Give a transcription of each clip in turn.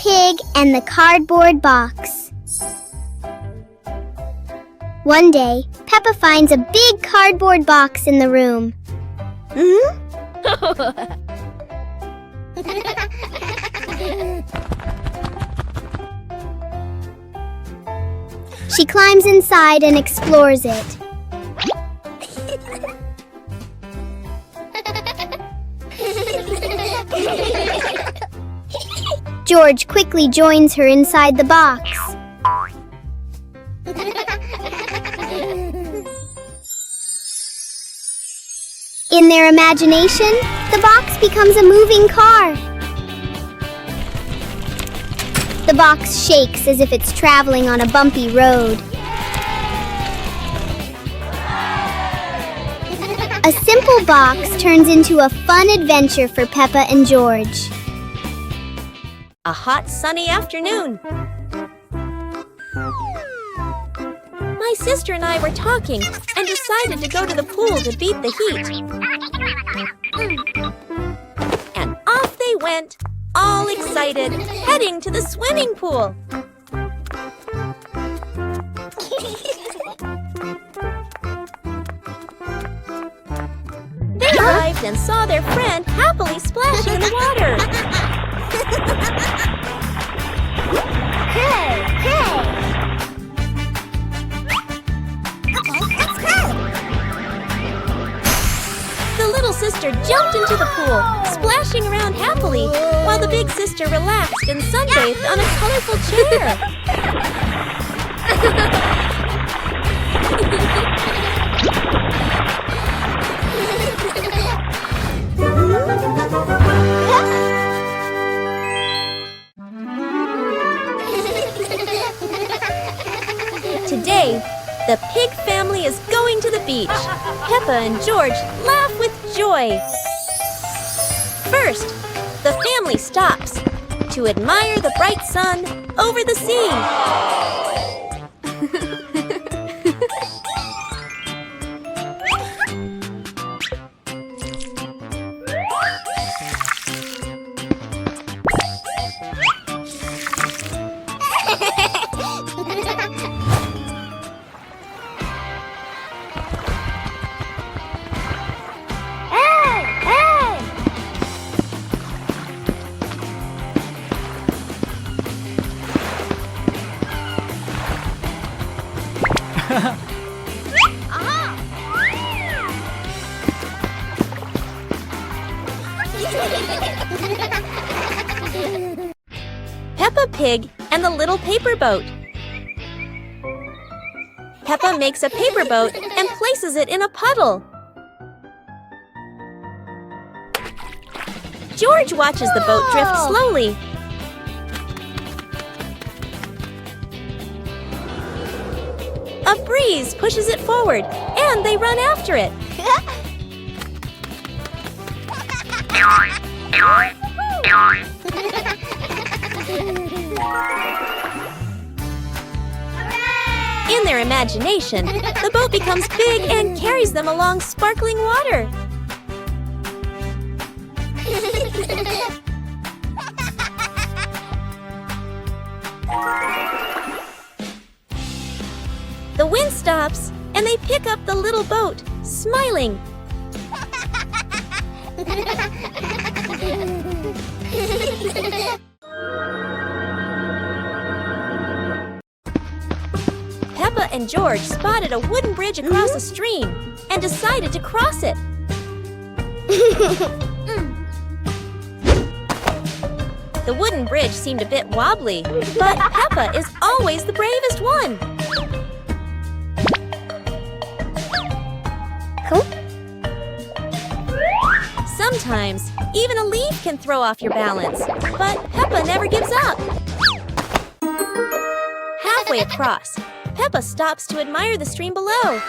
Pig and the Cardboard Box. One day, Peppa finds a big cardboard box in the room. She climbs inside and explores it. George quickly joins her inside the box. In their imagination, the box becomes a moving car. The box shakes as if it's traveling on a bumpy road. A simple box turns into a fun adventure for Peppa and George. A hot, sunny afternoon. My sister and I were talking and decided to go to the pool to beat the heat. And off they went, all excited, heading to the swimming pool. They arrived and saw their friend happily splashing in the water. Hey! The little sister jumped into the pool, splashing around happily, while the big sister relaxed and sunbathed on a colorful chair. Today, the pig family is going to the beach. Peppa and George laugh with joy. First, the family stops to admire the bright sun over the sea. Peppa Pig and the Little Paper Boat. Peppa makes a paper boat and places it in a puddle. George watches the boat drift slowly. A breeze pushes it forward, and they run after it. In their imagination, the boat becomes big and carries them along sparkling water. The wind stops, and they pick up the little boat, smiling. Peppa and George spotted a wooden bridge across a stream and decided to cross it. The wooden bridge seemed a bit wobbly, but Peppa is always the bravest one. Sometimes, even a leaf can throw off your balance, but Peppa never gives up. Halfway across, Peppa stops to admire the stream below,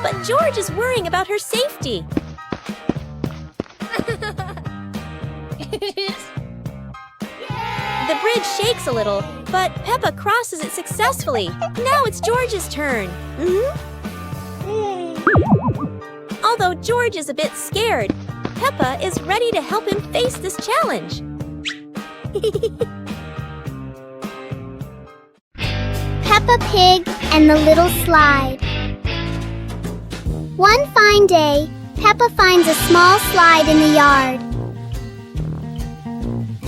but George is worrying about her safety. The bridge shakes a little, but Peppa crosses it successfully. Now it's George's turn. Although George is a bit scared, Peppa is ready to help him face this challenge. Peppa Pig and the Little Slide. One fine day, Peppa finds a small slide in the yard.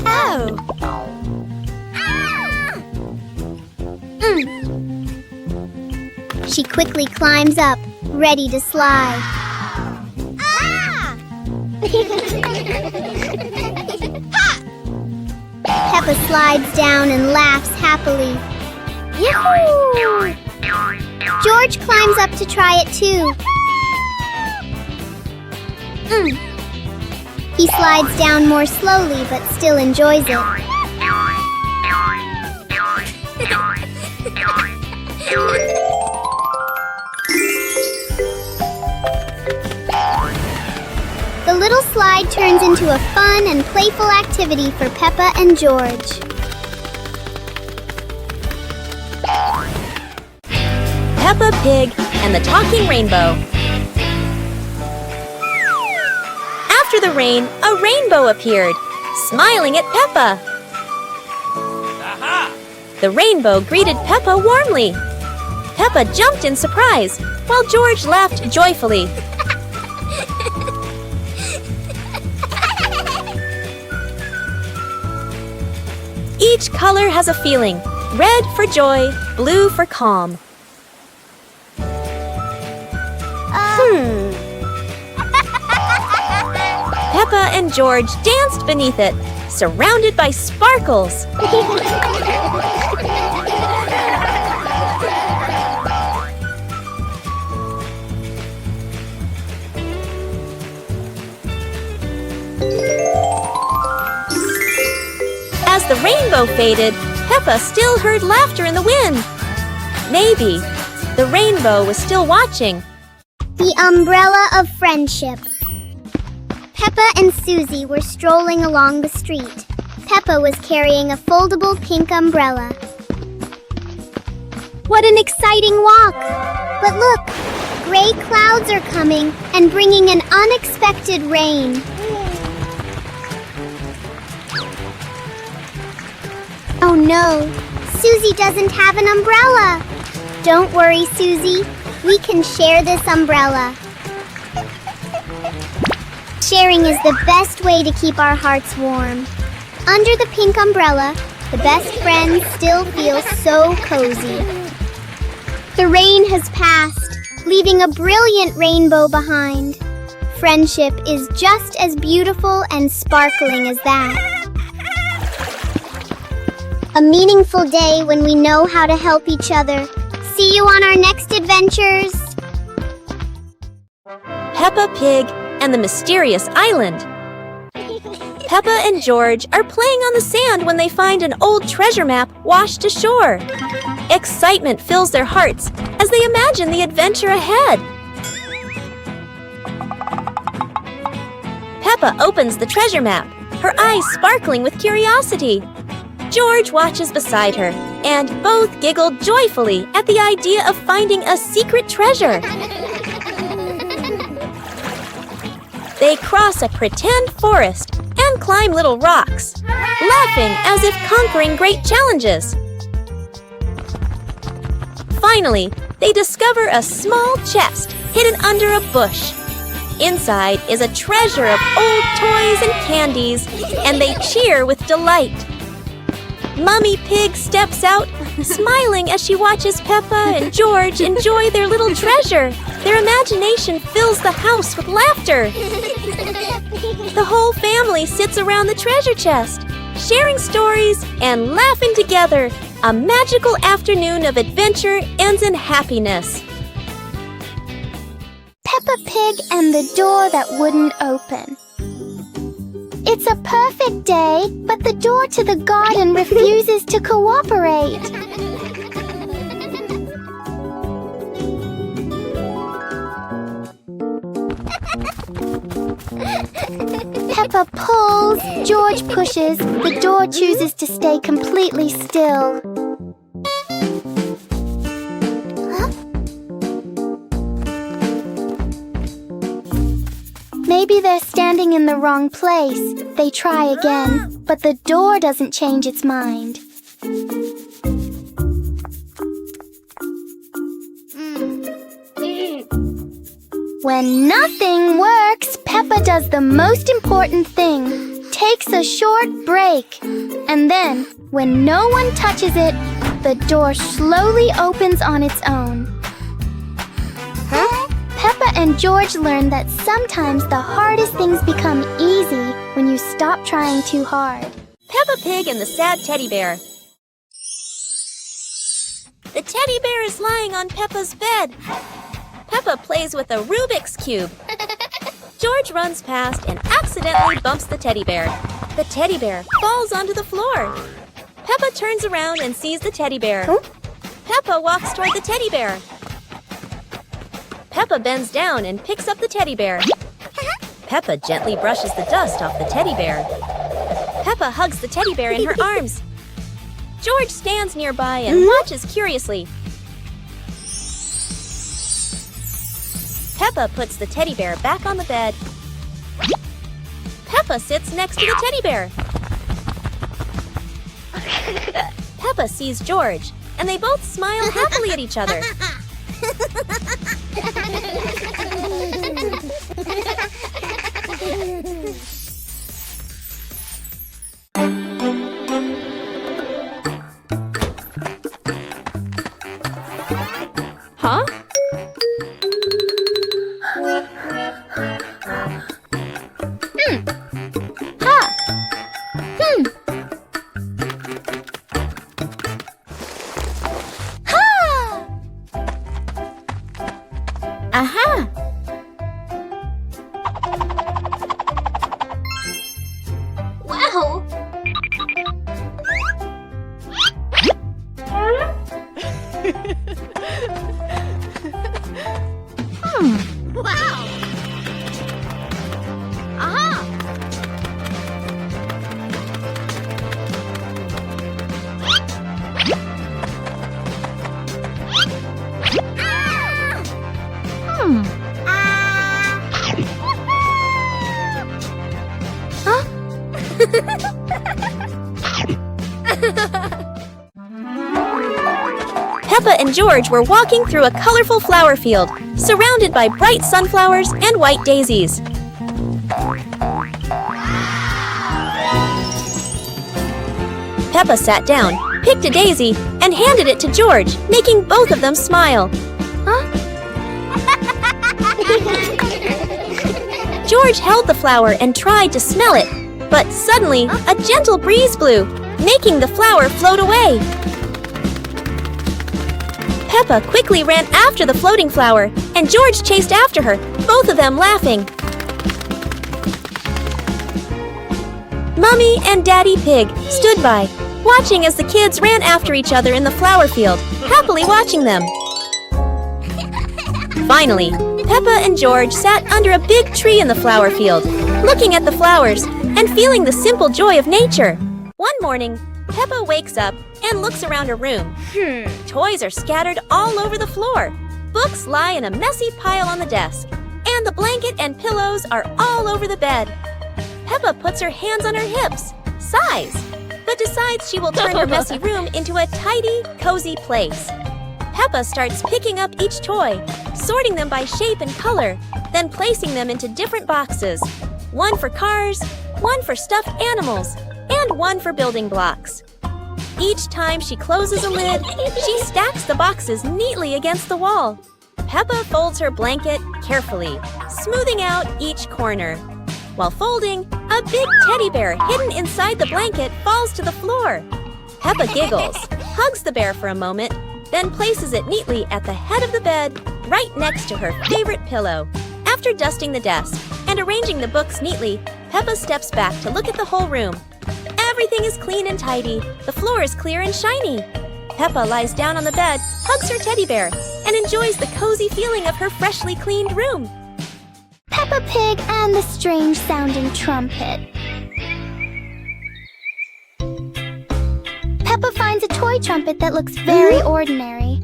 Oh! She quickly climbs up, ready to slide. Peppa slides down and laughs happily. Yahoo! George climbs up to try it too. He slides down more slowly but still enjoys it. The little slide turns into a fun and playful activity for Peppa and George. Peppa Pig and the Talking Rainbow. After the rain, a rainbow appeared, smiling at Peppa. Aha! The rainbow greeted Peppa warmly. Peppa jumped in surprise, while George laughed joyfully. Each color has a feeling. Red for joy, blue for calm. Peppa and George danced beneath it, surrounded by sparkles. As the rainbow faded, Peppa still heard laughter in the wind. Maybe the rainbow was still watching. The umbrella of friendship. Peppa and Susie were strolling along the street. Peppa was carrying a foldable pink umbrella. What an exciting walk! But look, gray clouds are coming and bringing an unexpected rain. Oh no, Susie doesn't have an umbrella. Don't worry, Susie. We can share this umbrella. Sharing is the best way to keep our hearts warm. Under the pink umbrella, the best friends still feel so cozy. The rain has passed, leaving a brilliant rainbow behind. Friendship is just as beautiful and sparkling as that. A meaningful day when we know how to help each other. See you on our next adventures. Peppa Pig and the Mysterious Island. Peppa and George are playing on the sand when they find an old treasure map washed ashore. Excitement fills their hearts as they imagine the adventure ahead. Peppa opens the treasure map, her eyes sparkling with curiosity. George watches beside her, and both giggle joyfully at the idea of finding a secret treasure. They cross a pretend forest and climb little rocks, laughing as if conquering great challenges. Finally, they discover a small chest hidden under a bush. Inside is a treasure of old toys and candies, and they cheer with delight. Mummy Pig steps out, smiling as she watches Peppa and George enjoy their little treasure. Their imagination fills the house with laughter. The whole family sits around the treasure chest, sharing stories and laughing together. A magical afternoon of adventure ends in happiness. Peppa Pig and the door that wouldn't open. It's a perfect day, but the door to the garden refuses to cooperate. Peppa pulls, George pushes, the door chooses to stay completely still. Maybe they're standing in the wrong place. They try again, but the door doesn't change its mind. When nothing works, Peppa does the most important thing. Takes a short break. And then, when no one touches it, the door slowly opens on its own. Peppa and George learn that sometimes the hardest things become easy when you stop trying too hard. Peppa Pig and the Sad Teddy Bear. The teddy bear is lying on Peppa's bed. Peppa plays with a Rubik's Cube. George runs past and accidentally bumps the teddy bear. The teddy bear falls onto the floor. Peppa turns around and sees the teddy bear. Peppa walks toward the teddy bear. Peppa bends down and picks up the teddy bear. Peppa gently brushes the dust off the teddy bear. Peppa hugs the teddy bear in her arms. George stands nearby and watches curiously. Peppa puts the teddy bear back on the bed. Peppa sits next to the teddy bear. Peppa sees George, and they both smile happily at each other. Huh? Aha! Wow! Wow! Aha! Peppa and George were walking through a colorful flower field, surrounded by bright sunflowers and white daisies. Peppa sat down, picked a daisy, and handed it to George, making both of them smile. George held the flower and tried to smell it, but suddenly a gentle breeze blew, making the flower float away. Peppa quickly ran after the floating flower, and George chased after her, both of them laughing. Mummy and Daddy Pig stood by, watching as the kids ran after each other in the flower field, happily watching them. Finally, Peppa and George sat under a big tree in the flower field, looking at the flowers and feeling the simple joy of nature. One morning, Peppa wakes up and looks around her room. Toys are scattered all over the floor. Books lie in a messy pile on the desk, and the blanket and pillows are all over the bed. Peppa puts her hands on her hips, sighs, but decides she will turn her messy room into a tidy, cozy place. Peppa starts picking up each toy, sorting them by shape and color, then placing them into different boxes. One for cars, one for stuffed animals, and one for building blocks. Each time she closes a lid, she stacks the boxes neatly against the wall. Peppa folds her blanket carefully, smoothing out each corner. While folding, a big teddy bear hidden inside the blanket falls to the floor. Peppa giggles, hugs the bear for a moment, then places it neatly at the head of the bed, right next to her favorite pillow. After dusting the desk and arranging the books neatly, Peppa steps back to look at the whole room. Everything is clean and tidy. The floor is clear and shiny. Peppa lies down on the bed, hugs her teddy bear, and enjoys the cozy feeling of her freshly cleaned room. Peppa Pig and the strange-sounding trumpet. Peppa finds a toy trumpet that looks very ordinary.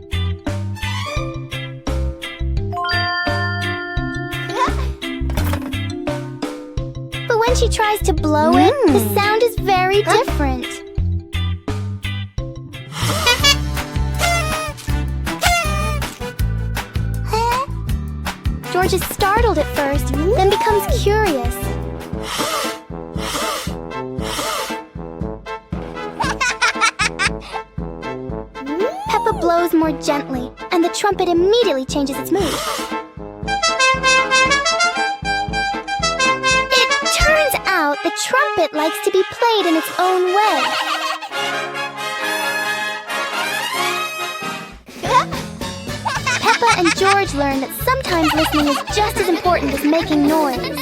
But when she tries to blow it, the sound is very different. George is startled at first, then becomes curious. Peppa blows more gently, and the trumpet immediately changes its mood. It turns out the trumpet likes to be played in its own way. Peppa and George learn that sometimes listening is just as important as making noise.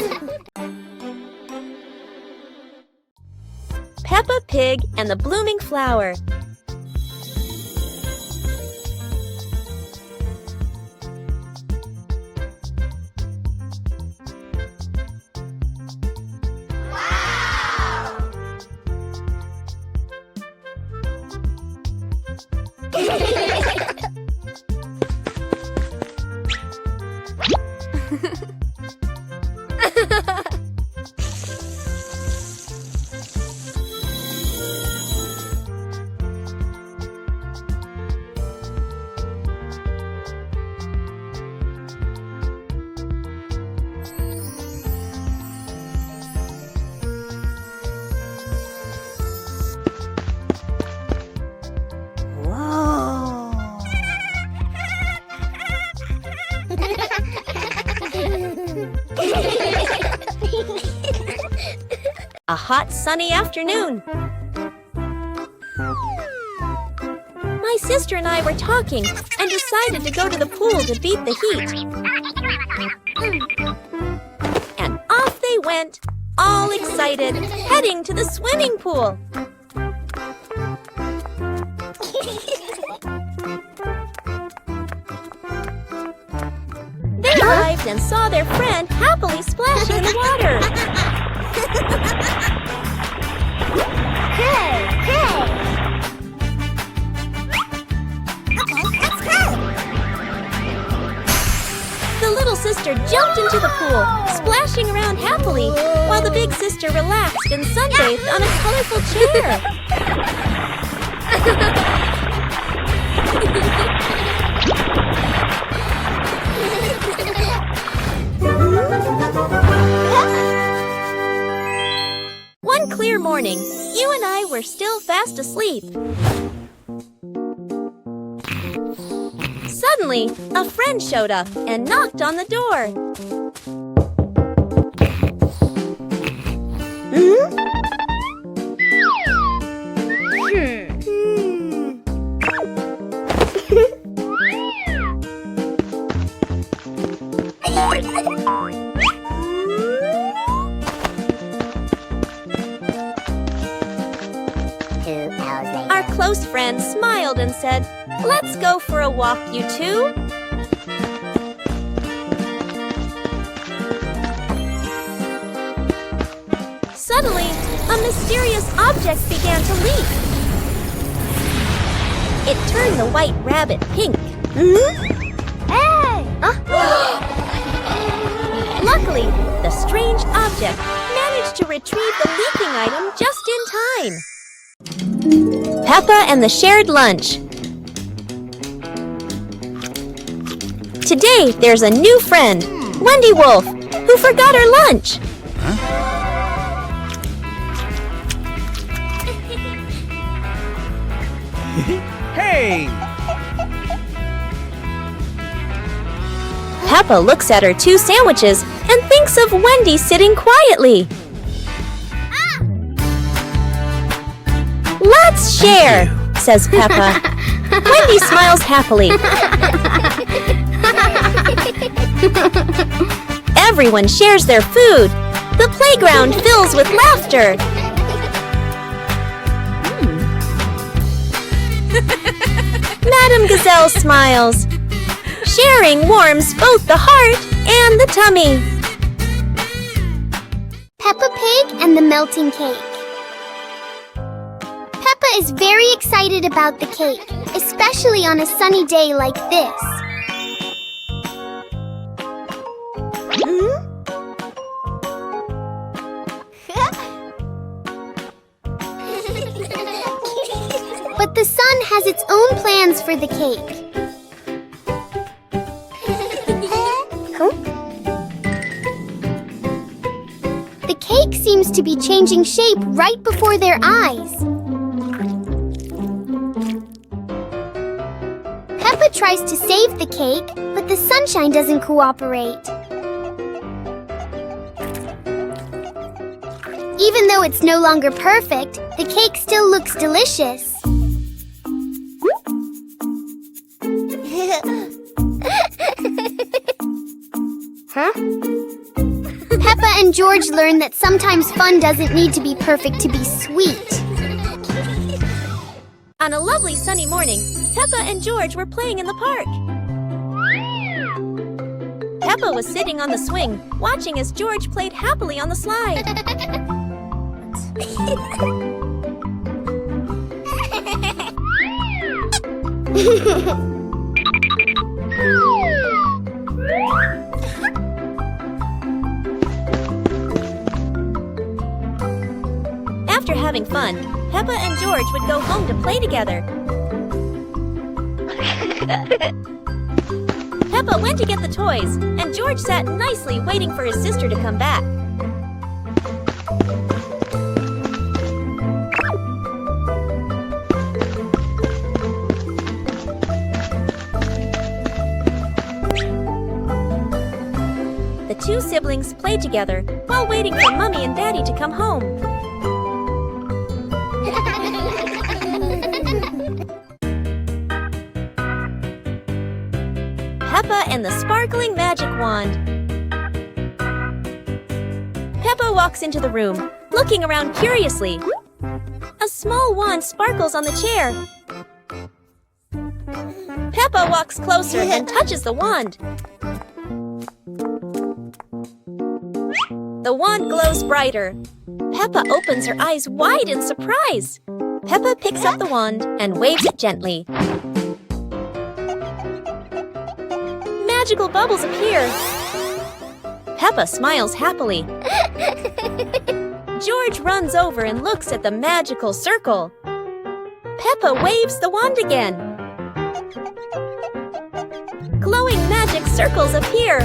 Peppa Pig and the Blooming Flower. A hot, sunny afternoon. My sister and I were talking and decided to go to the pool to beat the heat. And off they went, all excited, heading to the swimming pool. They arrived and saw their friend happily splashing in the water. Hey! Okay, let's go! The little sister jumped into the pool, splashing around happily, while the big sister relaxed and sunbathed on a colorful chair. One clear morning, you and I were still fast asleep. Suddenly, a friend showed up and knocked on the door. Our close friend smiled and said, "Let's go for a walk, you two." Suddenly, a mysterious object began to leak. It turned the white rabbit pink. Hey! Luckily, the strange object managed to retrieve the leaking item just in time. Peppa and the shared lunch. Today, there's a new friend, Wendy Wolf, who forgot her lunch. Hey! Peppa looks at her 2 sandwiches and thinks of Wendy sitting quietly. "Let's share," says Peppa. Wendy smiles happily. Everyone shares their food. The playground fills with laughter. Madame Gazelle smiles. Sharing warms both the heart and the tummy. Peppa Pig and the melting cake. Peppa is very excited about the cake, especially on a sunny day like this. But the sun has its own plans for the cake. to be changing shape right before their eyes. Peppa tries to save the cake, but the sunshine doesn't cooperate. Even though it's no longer perfect, the cake still looks delicious. Huh? Peppa and George learn that sometimes fun doesn't need to be perfect to be sweet. On a lovely sunny morning, Peppa and George were playing in the park. Peppa was sitting on the swing, watching as George played happily on the slide. After having fun, Peppa and George would go home to play together. Peppa went to get the toys, and George sat nicely waiting for his sister to come back. The two siblings played together while waiting for Mommy and Daddy to come home. Peppa and the Sparkling Magic Wand. Peppa walks into the room, looking around curiously. A small wand sparkles on the chair. Peppa walks closer and touches the wand. The wand glows brighter. Peppa opens her eyes wide in surprise. Peppa picks up the wand and waves it gently. Magical bubbles appear. Peppa smiles happily. George runs over and looks at the magical circle. Peppa waves the wand again. Glowing magic circles appear.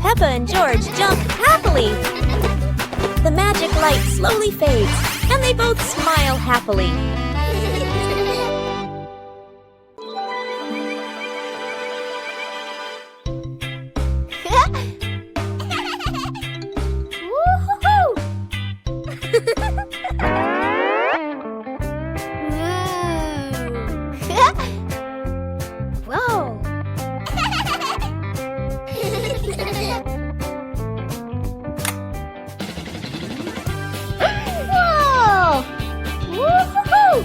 Peppa and George jump happily. The magic light slowly fades, and they both smile happily. Whoa! Whoa! Woo-hoo-hoo!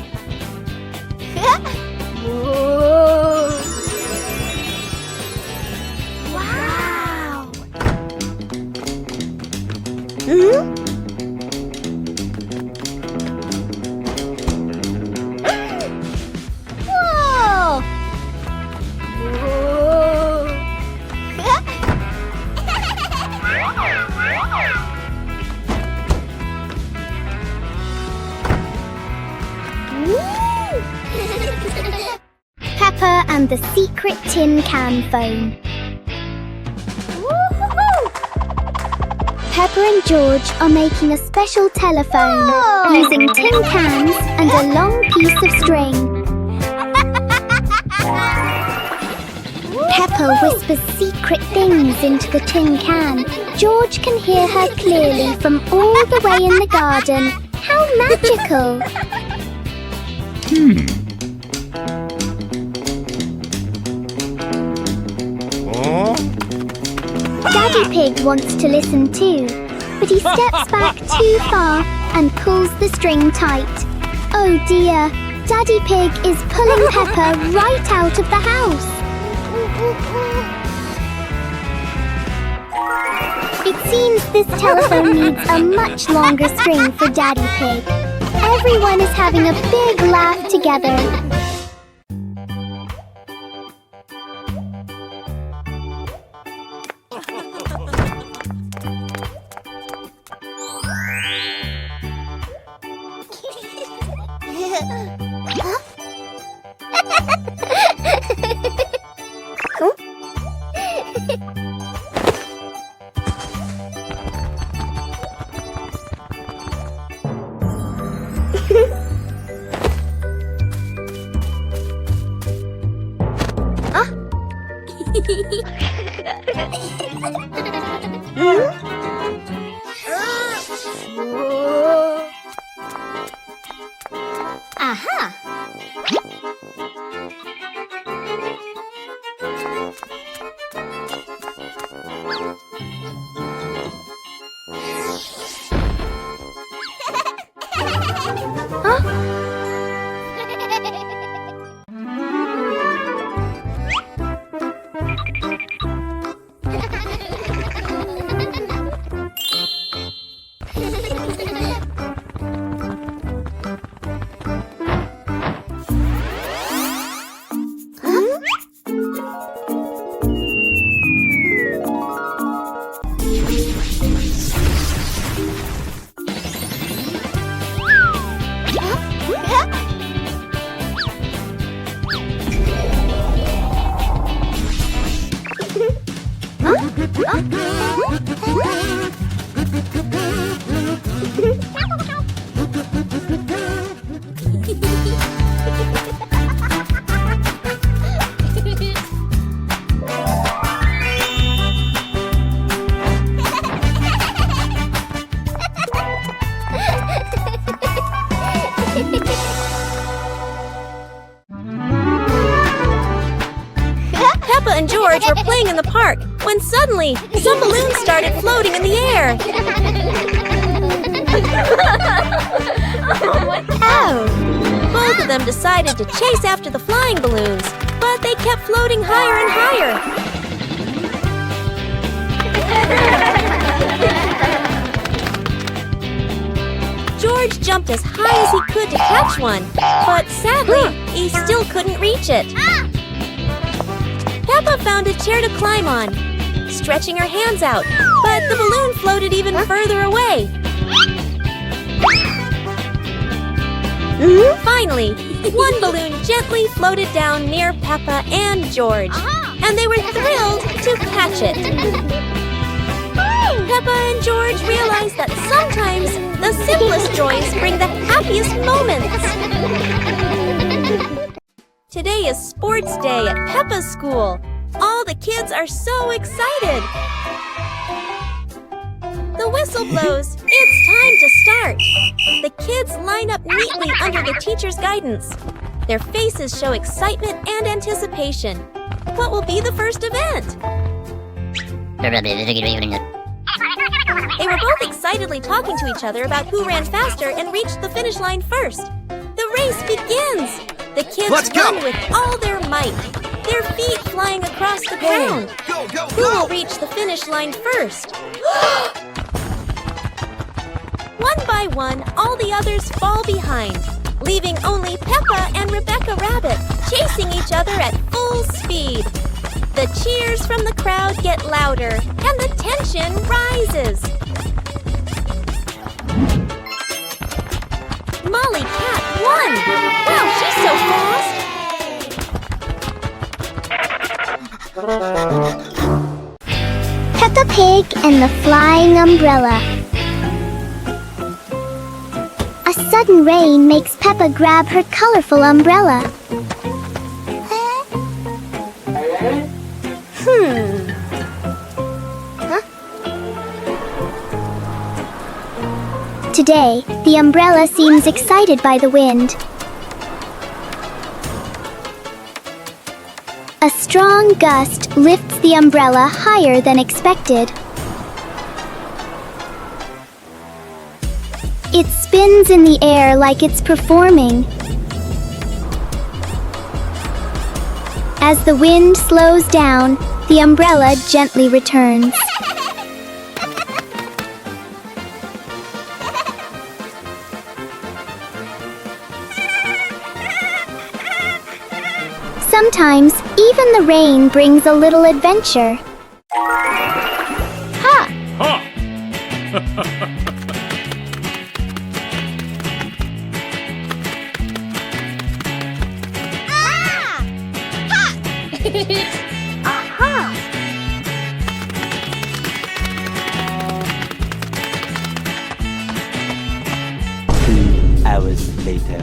Whoa! Wow! Mm-hmm. Whoa! Peppa and the secret tin can phone. Woo-hoo-hoo! Peppa and George are making a special telephone using tin cans and a long piece of string. Peppa whispers secret things into the tin can. George can hear her clearly from all the way in the garden. How magical! Daddy Pig wants to listen too, but he steps back too far and pulls the string tight. Oh dear, Daddy Pig is pulling Peppa right out of the house. It seems this telephone needs a much longer string for Daddy Pig. Everyone is having a big laugh together. Aha! Peppa and George were playing in the park when suddenly some balloons started floating in the air. Oh! Both of them decided to chase after the flying balloons, but they kept floating higher and higher. George jumped as high as he could to catch one, but sadly, he still couldn't reach it. Peppa found a chair to climb on, stretching her hands out, but the balloon floated even further away. Finally, one balloon gently floated down near Peppa and George, and they were thrilled to catch it. Peppa and George realized that sometimes the simplest joys bring the happiest moments. Today is sports day at Peppa's school. All the kids are so excited. The whistle blows. It's time to start. The kids line up neatly under the teacher's guidance. Their faces show excitement and anticipation. What will be the first event? They were both excitedly talking to each other about who ran faster and reached the finish line first. The race begins! The kids run with all their might, their feet flying across the ground. Who will reach the finish line first? One by one, all the others fall behind, leaving only Peppa and Rebecca Rabbit chasing each other at full speed. The cheers from the crowd get louder, and the tension rises. Molly Cat won! Wow, she's so fast! Peppa Pig and the Flying Umbrella. A sudden rain makes Peppa grab her colorful umbrella. Today, the umbrella seems excited by the wind. A strong gust lifts the umbrella higher than expected. It spins in the air like it's performing. As the wind slows down, the umbrella gently returns. Sometimes, even the rain brings a little adventure. Ha! Aha! 2 hours later.